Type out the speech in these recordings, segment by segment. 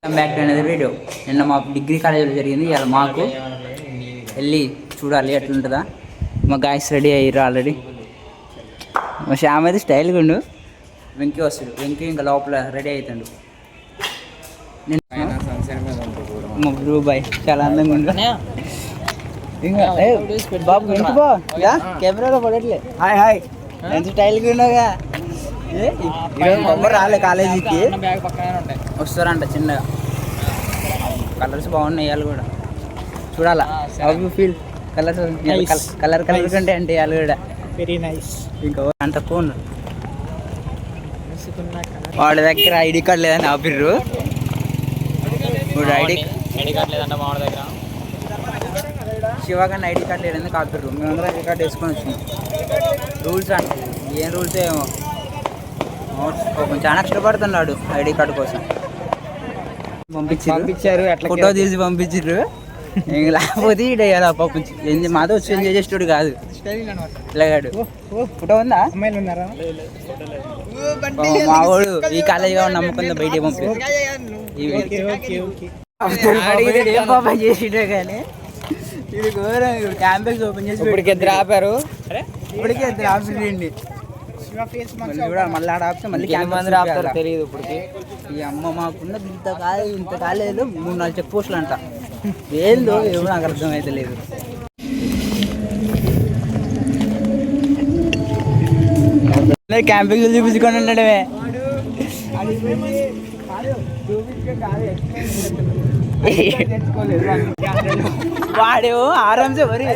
Back to అనేది video. నిన్న మా డిగ్రీ కాలేజీలో జరిగింది. ఇవాళ మాకు వెళ్ళి చూడాలి ఎట్లుంటుందా. మా గాయస్ రెడీ అయ్యారు ఆల్రెడీ. మా శ్యామ్ అయితే స్టైల్గా ఉండు. వెంకీ వస్తాడు. వెంకీ ఇంకా లోపల రెడీ అవుతాడు. మా బ్రూ బాయ్ చాలా అందంగా ఉండు. ఇంకా బాబు వెంకీ బా కెమెరాలో పడట్లే. హాయ్ హాయ్ ఎంత స్టైల్గా ఉన్నాగా. బొమ్మరు రాలే కాలేజీకి, వస్తారంట చిన్నగా. కలర్స్ బాగున్నాయి వాళ్ళు కూడా చూడాలా. How you feel? Colours colour కంటే అంటే వాళ్ళు కూడా వెరీ నైస్. ఇంకా అంత తక్కువ ఉన్నారు. వాడి దగ్గర ఐడి కార్డ్ లేదని ఆపిర్రు. ఐడి కార్డ్ లేదంట మా వాడి దగ్గర. శివగాన్ని ఐడి కార్డ్ లేదని ఆపిర్రు. మేమందరం ఐడి కార్డ్ వేసుకొని వచ్చినాం. రూల్స్ అంటే ఏం రూల్స్ ఏమో చాలా కష్టపడుతున్నాడు ఐడి కార్డు కోసం. పంపించారు ఫోటో తీసి పంపించారు. లేకపోతే ఇడేయాలి పాపం. మాతో వచ్చి ఎంజాయ్ చేసేటోడు కాదు ఇలాగాడు. ఫోటో ఉందా? అమ్మాయిలు ఉన్నారా? మా వాడు ఈ కాలేజీగా నమ్మకంతో బయటికి పంపారు. పాపం చేసిడే కానీ ఇది ఘోరం. క్యాంపస్ ఓపెన్ చేసి ఇప్పటికి ఇద్దరు ఆపారు. ఇప్పటికే ఇద్దరు ఆపిరండి. మళ్ళీ ఆడ ఆపితే మళ్ళీ మంది ఆపుతారు తెలియదు ఇప్పటికి. ఈ అమ్మ మాకున్న ఇంత కాలేజీలో 3-4 చెక్ పోస్టులు అంట. ఏందో ఏమో నాకు అర్థమైతే లేదు. క్యాంపింగ్ చూపించుకొని ఉండడమే. వాడు ఆరాంసే వరి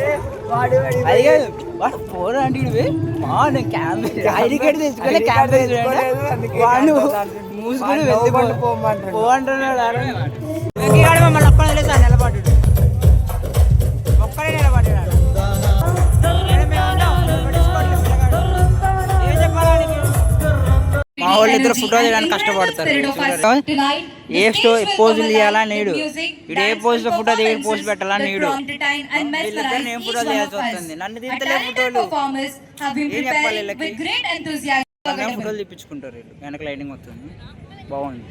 అది కాదు. వాడు ఫోన్ అంటే మా క్యాంప్ ఐడి కార్డు తెచ్చుకోలే, క్యాంప్ వాడు మూసుకొని పో అంటున్నాడు. మమ్మల్ని ఒక్కడే తెలియదు నిలబడ్డాడు. ఒక్కడే నిలబడ్డాడు. మా వాళ్ళు ఇద్దరు ఫోటో తీయడానికి కష్టపడతారు. ఏ పోజులు తీయాలా నీడు, ఇడు ఏ పోజ్ లో ఫోటో దిగి పోజ్ పెట్టాలా నీడు. వీళ్ళిద్దరు నేను ఫోటో తీయాల్సి వస్తుంది. నన్ను తీస్తలే ఫోటోలు. ఏం చెప్పాలి వీళ్ళకి? ఫోటోలు తీపించుకుంటారు వీళ్ళు. వెనక లైటింగ్ వస్తుంది. బాగుంది.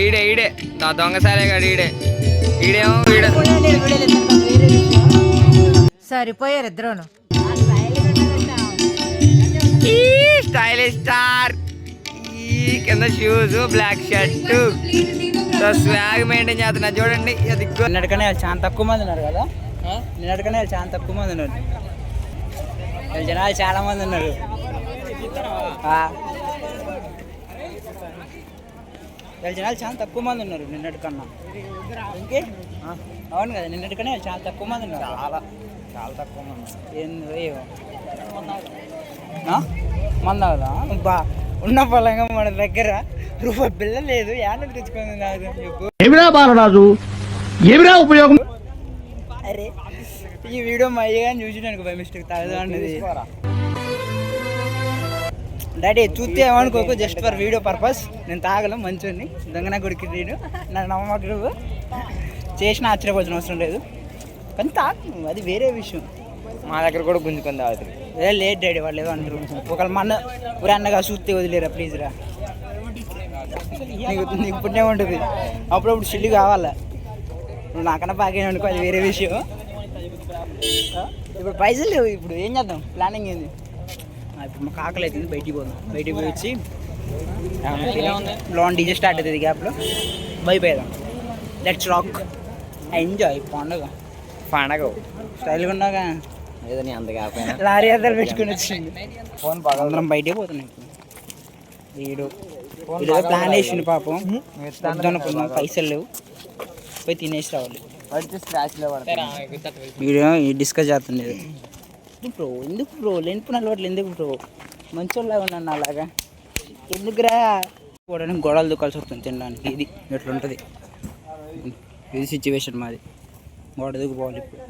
ఈడే ఈడే నా దొంగసారే కాదు. ఈడేమో సరిపోయారు ఇద్దరును. Stylish star. కింద shoes, black shirt, swag maintain చేస్తున్నా చూడండి. నిన్నటికనే వాళ్ళు చాలా తక్కువ మంది ఉన్నారు కదా. నిన్నటికనే వాళ్ళు చాలా తక్కువ మంది ఉన్నారు. జనాలు చాలా మంది ఉన్నారు. జనాలు చాలా తక్కువ మంది ఉన్నారు నిన్నటికన్నా. ఇంకే అవును కదా, నిన్నటికనే చాలా తక్కువ మంది ఉన్నారు. చాలా తక్కువ మంది. ఏందో మందాదా బా ఉన్న పొలంగా మన దగ్గర రూపాయి బిల్ల లేదు. యాడ తెచ్చుకుంది నాకు చెప్పు. ఏమిరా బాలరాజు, ఏమిరా ఉపయోగం? అరే ఈ వీడియో మా అయ్యగాని చూసినాను బై మిస్టేక్ తాగదా అన్నది. డాడీ చూస్తే ఏమనుకోకు, జస్ట్ ఫర్ వీడియో పర్పస్. నేను తాగలం మంచిని దొంగన కొడుకు నేను నాకు నమ్మకం చేసిన ఆశ్చర్యపోవాల్సిన అవసరం లేదు. కానీ తాగు, అది వేరే విషయం. మా దగ్గర కూడా గుంజుకొని తాగుతుంది. లేట్ డాడీ వాళ్ళు ఏమంటారు. ఒకళ్ళు మన ఊరే అన్నగా చూస్తే వదిలేరా ప్లీజ్ రా. నీకు పుణ్యం ఉంటుంది. అప్పుడప్పుడు చిల్లు కావాలా. నువ్వు నాకన్నా బాగా అనుకో, అది వేరే విషయం. ఇప్పుడు పైసలు లేవు. ఇప్పుడు ఏం చేద్దాం? ప్లానింగ్ ఏంది? ఇప్పుడు మాకు ఆకలి అవుతుంది. బయటికి పోదాం. బయటికి పోయి వచ్చి లాన్ డీజే స్టార్ట్ అవుతుంది. గ్యాప్లో బైపోయేదాం. Let's rock, enjoy. పండగ స్టైల్గా ఉన్నాగా. లేదని అంత కాకపోయినా లారీ అద్దాలు పెట్టుకుని వచ్చింది. ఫోన్ బాగా అందరం బయటే పోతున్నాం. వీడు ప్లాన్ వేసిండు పాపం. అనుకున్నాం పైసలు లేవు, పోయి తినేసి రావాలి. వీడియో డిస్కస్ చేస్తుండేది. బ్రో ఎందుకు బ్రో లేనిపోయిన అలవాట్లు ఎందుకు బ్రో? మంచోళ్ళలాగా ఉన్నాను అలాగా. ఎందుకురా పోవడానికి గొడవలు దుక్కాల్సి వస్తుంది తినడానికి. ఇది ఎట్లుంటుంది, ఇది సిచ్యువేషన్ మాది. గోడ దిగిపోవాలి. ఇప్పుడు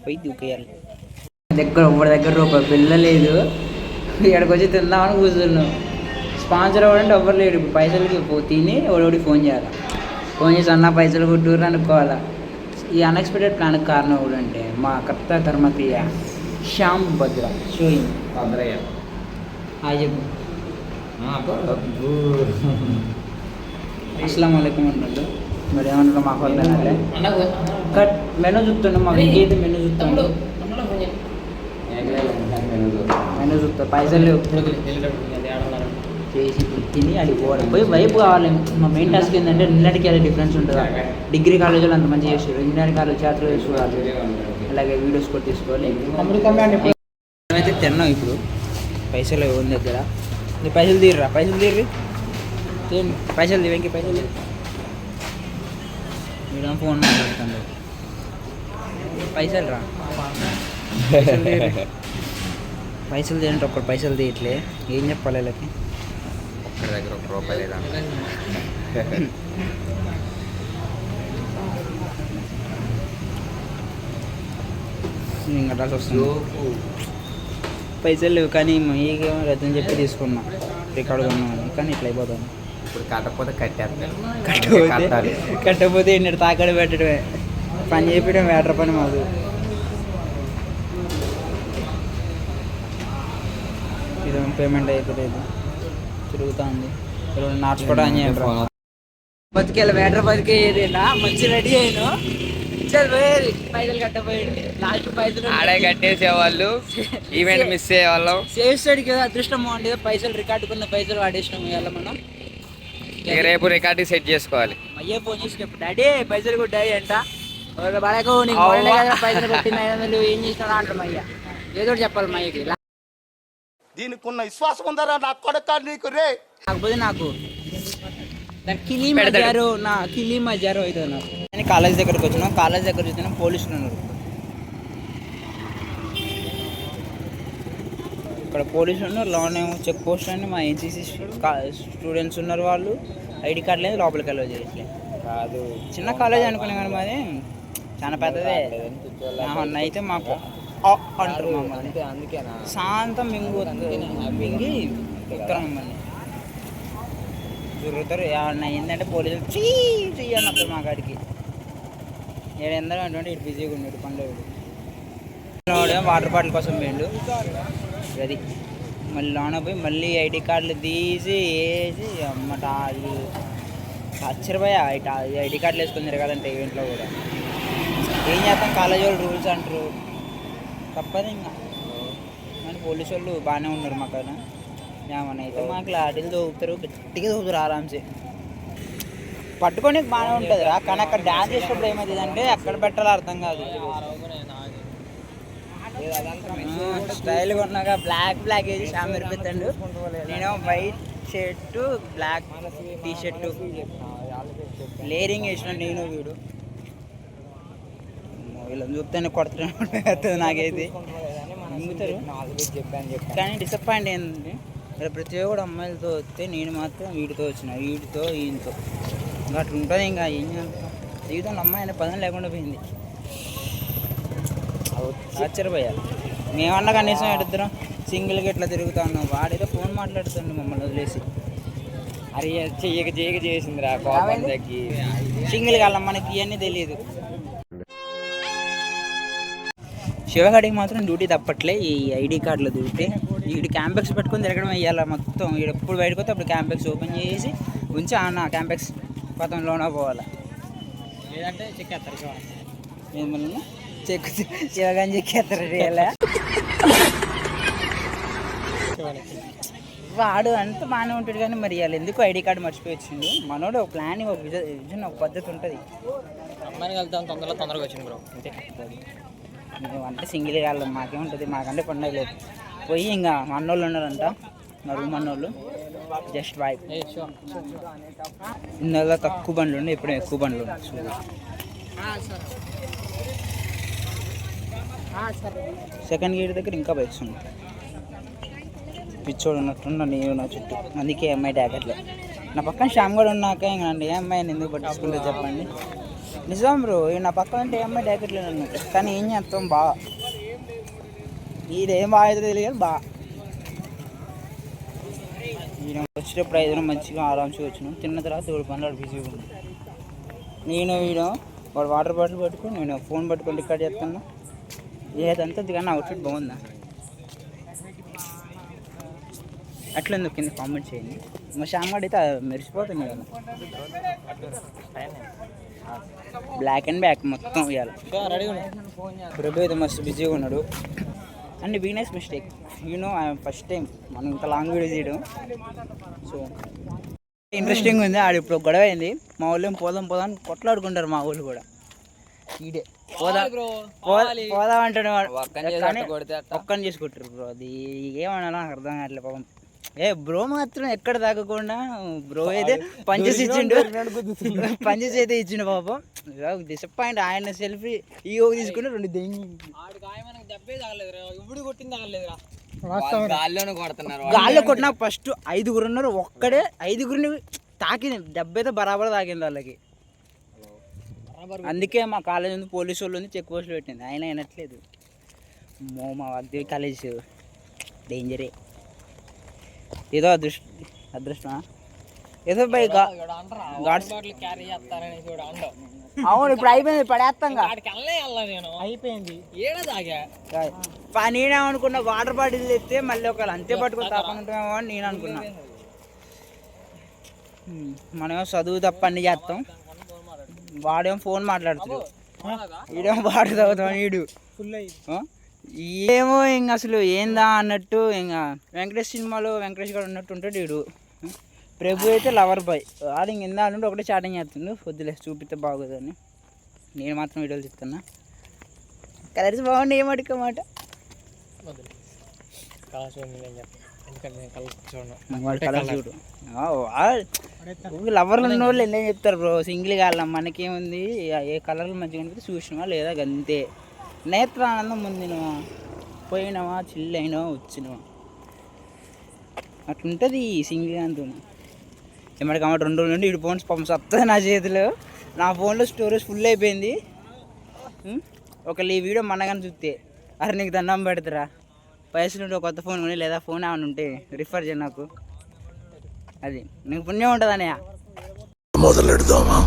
పోయి దూకేయాలి. ఎవరి దగ్గర రూపాయి పిల్ల లేదు. ఇక్కడికి వచ్చి తిందామని కూర్చున్నాం. స్పాన్సర్ అవ్వాలంటే ఎవరు లేడు. ఇప్పుడు పైసలకి తిని ఒకటి ఫోన్ చేయాలి. ఫోన్ చేసి అన్న పైసలు కొట్టుకుని అనుకోవాలా. ఈ అన్ఎక్స్పెక్టెడ్ ప్లాన్కి కారణం కూడా అంటే మా కర్త కర్మక్రియ శ్యామ్ భద్ర షోయింగ్ భద్రయ్య హాయ్ చెప్పు అస్సలం వాలేకుమ్ అంటున్నాడు. మరి ఏమన్నా మా వాళ్ళే కట్ మెనూ చూస్తుండే మా ఇంకేది మెనూ చూస్తాడు మెనూ చూస్తా పైసలు లేవు చేసి తిని అడిగిపోవడం పోయి వైపు కావాలి. మా మెయిన్ టాస్క్ ఏంటంటే నిన్నటికి అది డిఫరెన్స్ ఉంటుంది. డిగ్రీ కాలేజీలో అంత మంచిగా చేసారు, ఇంజనీరింగ్ కాలేజ్ చేతులు వేసి చూడాలి, అలాగే వీడియోస్ కూడా తీసుకోవాలి. అయితే తిన్నాం ఇప్పుడు పైసలు ఉంది దగ్గర. నీ పైసలు తీర్రా, పైసలు తీర్రి పైసలు తీవి ఇంక పైసలు తీరు. మీరు ఫోన్ మాట్లాడుతుంది పైసలు రా పైసలు తీయండి. ఒక్కడు పైసలు తీయట్లే ఏం చెప్పాలి వీళ్ళకి. ఒక్కడి దగ్గర ₹1 లేదా నేను కట్టాల్సి వస్తుంది. పైసలు లేవు కానీ మీకేమో రద్దని చెప్పి తీసుకున్నా రికార్డు కొన్నామని, కానీ ఇట్లా అయిపోతాను. ఇప్పుడు కట్టకపోతే కట్టేస్తాను. కట్టకపోతే ఎన్నడు తాకడ పెట్టడమే పని చేయడం వేటర్ పని మాకు. ఇది పేమెంట్ అయిపోలేదు తిరుగుతూ ఉంది. నాట్స్ కూడా అని చెప్పారు బతికేళ్ళ వేటర్ బతికేదేనా మంచి రెడీ అయినా పైసలు కట్టపోయాడు. లాస్ట్ పైసలు ఆడే కట్టేసేవాళ్ళు, ఈవెంట్ మిస్ అయ్యేవాళ్ళం. చేస్తాడు కదా అదృష్టం బాగుంది. పైసలు రికార్డుకున్న పైసలు వాడేసినాం ఇవాళ మనం. ఇక రేపు రికార్డింగ్ సెట్ చేసుకోవాలి. అయ్యే ఫోన్ చేసినప్పుడు డాడీ పైసలు కొట్టాయి అంట బాగా పైసలు కొట్టింది 500 ఏం చేసినా అంటాం. అయ్యా ఏదో చెప్పాలి మా అయ్యకి. దీనికి ఉన్న విశ్వాసం ఉందరా నా కొడక నీకు రే. కాకపోతే నాకు కిలీ మజారో అవుతుంది నాకు. నేను కాలేజ్ దగ్గరకు వచ్చినా, కాలేజ్ దగ్గర చూసినా పోలీసులు ఉన్నారు. ఇక్కడ పోలీసులు ఉన్నారు, లోనేమో చెక్ పోస్ట్ అని మా ఎన్సీసీ స్టూడెంట్స్ ఉన్నారు. వాళ్ళు ఐడి కార్డు లేదు, లోపలికి వెళ్ళి చేయట్లేదు. కాదు చిన్న కాలేజ్ అనుకున్నాం కానీ మాది చాలా పెద్దదే. అయితే మాకు అంటారు మమ్మల్ని, అందుకేనా శాంతం మింగు మింగి ఎక్కుతారు మమ్మల్ని తిరుగుతారు. ఏమన్నా ఏంటంటే పోలీసులు చెయ్యాలి అప్పుడు మా కాడికి. ఏడు ఎందరూ అంటే ఇటు బిజీగా ఉన్నాడు పండుగ. వాటర్ బాటిల్ కోసం పోయిండు అది. మళ్ళీ లోన పోయి మళ్ళీ ఐడి కార్డులు తీసి వేసి అమ్మట ఆశ్చర్యపోయా. ఐడి కార్డులు వేసుకొని తిరగాలంటే ఈవెంట్లో కూడా ఏం చేస్తాం, కాలేజీ వాళ్ళు రూల్స్ అంటారు తప్పదు. ఇంకా కానీ పోలీసు వాళ్ళు బాగానే ఉన్నారు మాకైనా. ఏమన్నా అయితే మాకు లాఠీలు దోగుతారు, గట్టిగా దోగుతారు ఆరామ్సే. పట్టుకొని బాగానే ఉంటుంది రా, కానీ అక్కడ డ్యాన్స్ చేసేటప్పుడు ఏమవుతుంది అంటే అక్కడ పెట్టాలో అర్థం కాదు. స్టైల్గా ఉన్నాక బ్లాక్ వేసి షామ్ మెరిపిస్తాడు. నేను white shirt black T shirt లేరింగ్ వేసిన నేను వీడు. వీళ్ళని చూస్తేనే కొడుతున్నాడు నాకైతే మింగుతారు. కానీ డిసప్పాయింట్ ఏంటంటే ఇక్కడ ప్రతి ఒక్కడు అమ్మాయిలతో వస్తే నేను మాత్రం వీడితో వచ్చిన, వీడితో ఈయనతో ఇంకా అట్లా ఉంటుంది. ఇంకా ఏం చేస్తాం, జీవితంలో అమ్మాయి అనే పదం లేకుండా పోయింది. ఆశ్చర్యపోయారు. మేమన్నా కనీసం ఎడుద్దాం సింగిల్గా ఎట్లా తిరుగుతా ఉన్నాం. వాడైతే ఫోన్ మాట్లాడుతుండే మమ్మల్ని వదిలేసి. అరే చెయ్యక చేసిందిరా కోపం తగ్గి. సింగిల్గా వాళ్ళ మనకి ఇవన్నీ తెలియదు. శివగాడికి మాత్రం డ్యూటీ తప్పట్లే. ఈ ఐడి కార్డుల డ్యూటీ వీడి క్యాంపెక్స్ పెట్టుకొని తిరగడం వేయాలి మొత్తం. వీడు ఎప్పుడు బయటకు వస్తే అప్పుడు క్యాంపెక్స్ ఓపెన్ చేసి ఉంచి అన్న క్యాంపెక్స్ మొత్తం లోన పోవాలి. లేదంటే చెక్కేస్తారు ఏమన్నా చెక్ శివగాని చెక్కేస్తారు. వాడు అంత బాగానే ఉంటాడు కానీ మరి వాళ్ళు ఎందుకు ఐడి కార్డు మర్చిపోయి వచ్చిండు. మనోడు ఒక ప్లానింగ్, ఒక విజన్, ఒక పద్ధతి ఉంటుంది. అమ్మాయిని వెళ్తాం తొందరగా వచ్చింది బ్రో అంతే. మేము అంటే సింగిల్ కాళ్ళం మాకేముంటుంది, మాకంటే పండుగ లేదు. పోయి ఇంకా అన్నోళ్ళు ఉన్నారంట మా రూమ్ అన్నోళ్ళు. Just boy. ఇందులో తక్కువ బండ్లు ఉండే, ఇప్పుడు ఎక్కువ బండ్లు ఉన్నాయి. సెకండ్ గేట్ దగ్గర ఇంకా బైక్స్ ఉన్నాయి. పిచ్చోడు ఉన్నట్టున్నా నేను నా చుట్టూ, అందుకే అమ్మాయి ట్యాకెట్లే. నా పక్కన శ్యామ్ కూడా ఉన్నాక ఇంకా ఏ అమ్మాయిని ఎందుకు పట్టించుకుంటే చెప్పండి. నిజం బ్రో, నా పక్కన అంటే ఏ అమ్మాయి ట్యాకెట్లే నన్ను. కానీ ఏం చేస్తాం బాగా, ఈడేం బాగా అయితే తెలియదు బాగా. ఈయన వచ్చేటప్పుడు 5 మంచిగా ఆరామ్స్గా వచ్చినాం. తిన్న తర్వాత 7 పనులు బిజీగా ఉన్నాం. నేను వీడు వాడు వాటర్ బాటిల్ పట్టుకొని నేను ఫోన్ పట్టుకొని రికార్డ్ చేస్తున్నా. ఏదంతా కానీ అవుట్ఫిట్ బాగుందా అట్లా ఎందుకు కింద కామెంట్ చేయండి. మా శ్యామగాడు అయితే మెరిసిపోతుంది కదా, బ్లాక్ అండ్ బ్యాక్ మొత్తం ఇవాళ. ప్రభు అయితే మస్తు బిజీగా ఉన్నాడు and beginners mistake first time మనం ఇంత లాంగ్ వీడియో చేయడం. సో ఇంట్రెస్టింగ్ ఉంది. ఆడు ఇప్పుడు గొడవ అయింది, మా వాళ్ళు పోదాం పోదాం అని కొట్లాడుకుంటారు. మా వాళ్ళు కూడా ఈడే పోదాం అంటాడు, ఒక్కని చేసుకుంటారు బ్రో. అది ఏమన్నా నాకు అర్థం కావట్లేదు పాపం. బ్రో మాత్రం ఎక్కడ తాగకుండా బ్రో అయితే పంచెస్ ఇచ్చిండు, పంచెస్ అయితే ఇచ్చిండు పాపం. డిసప్పాయింట్. ఆయన సెల్ఫీ ఈగో తీసుకుని 2 దెంగి గాల్లో కొట్టినా ఫస్ట్ 5గురు ఉన్నారు, ఒక్కడే 5గురిని తాకింది. దెబ్బ అయితే బరాబర్ తాకింది వాళ్ళకి. అందుకే మా కాలేజ్ ఉంది, పోలీసు వాళ్ళు ఉంది, చెక్ పోస్టులు పెట్టింది. ఆయన అయినట్లేదు. మా వాగ్దేవి కాలేజ్ డేంజరే. ఏదో అదృష్టమా ఏదో బై గాడ్స్. అవును ఇప్పుడు అయిపోయింది, పడేస్తాం అయిపోయింది. నేనేమనుకున్నా వాటర్ బాటిల్ తెస్తే మళ్ళీ ఒకళ్ళు అంతే పట్టుకొని తాపనుంటామేమో అని నేను అనుకున్నా. మనమేమో చదువు తప్ప అన్ని చేస్తాం, వాడేమో ఫోన్ మాట్లాడుతాడు, వీడేమో వాటర్ తాగుతాం. వీడు ఏమో ఇంక అసలు ఏందా అన్నట్టు. ఇంకా వెంకటేష్ సినిమాలో వెంకటేష్ గారు ఉన్నట్టు ఉంటాడు వీడు. ప్రభు అయితే లవర్ బాయ్. అది ఇంక ఇందా నుండి ఒకటే చాటింగ్ చేస్తుండు. వద్దులే చూపిస్తే బాగోదని నేను మాత్రం వీడియోలు తీస్తున్నా. కలర్స్ బాగుండి ఏమడుకోమాట. లవర్లు ఉన్న వాళ్ళు ఎన్నో చెప్తారు బ్రో, సింగిల్ కాలం మనకేముంది, ఏ కలర్లు మంచిగా అనిపిస్తే చూసినావా లేదా అంతే. నేత్రానందం ముందినవా, పోయినావా, చిల్లు అయినావా, వచ్చినవా, అట్లుంటుంది సింగిల్ అంతా. ఏమడికమాట 2 రోజుల నుండి 7 ఫోన్స్ పంప్స్ వస్తుంది నా చేతిలో. నా ఫోన్లో స్టోరేజ్ ఫుల్ అయిపోయింది. ఒకళ్ళు ఈ వీడియో మనగానే చూస్తే అరే నీకు దండం పెడతారా, పైసలు ఉంటే కొత్త ఫోన్ కొని, లేదా ఫోన్ ఏమైనా ఉంటే రిఫర్ చేయ నాకు, అది నీకు పుణ్యం ఉంటుంది అన్నయ్య. మొదలెడదామా?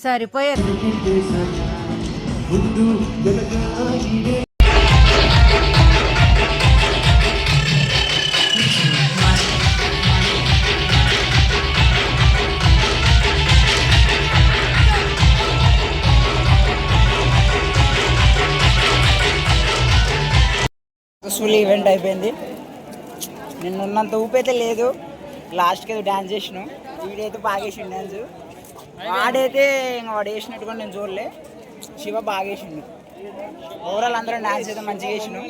సరిపోయారు. సక్సెస్ఫుల్ ఈవెంట్ అయిపోయింది. నిన్నున్నంత ఊపు అయితే లేదు, లాస్ట్కి అయితే డ్యాన్స్ చేసినాం. వీడైతే బాగా వేసిండు డ్యాన్స్. వాడైతే ఇంకా వాడు వేసినట్టు కూడా నేను చూడలే. శివ బాగా వేసిండు. ఓవరాల్ అందరం డ్యాన్స్ అయితే మంచిగా వేసినాం.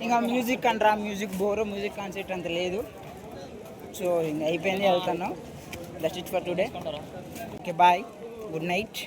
ఇంకా మ్యూజిక్ అంటారా, మ్యూజిక్ బోర్, మ్యూజిక్ కాన్సెప్ట్ అంత లేదు. సో ఇంకా అయిపోయింది, వెళ్తాను. That's it for today. Okay bye, good night.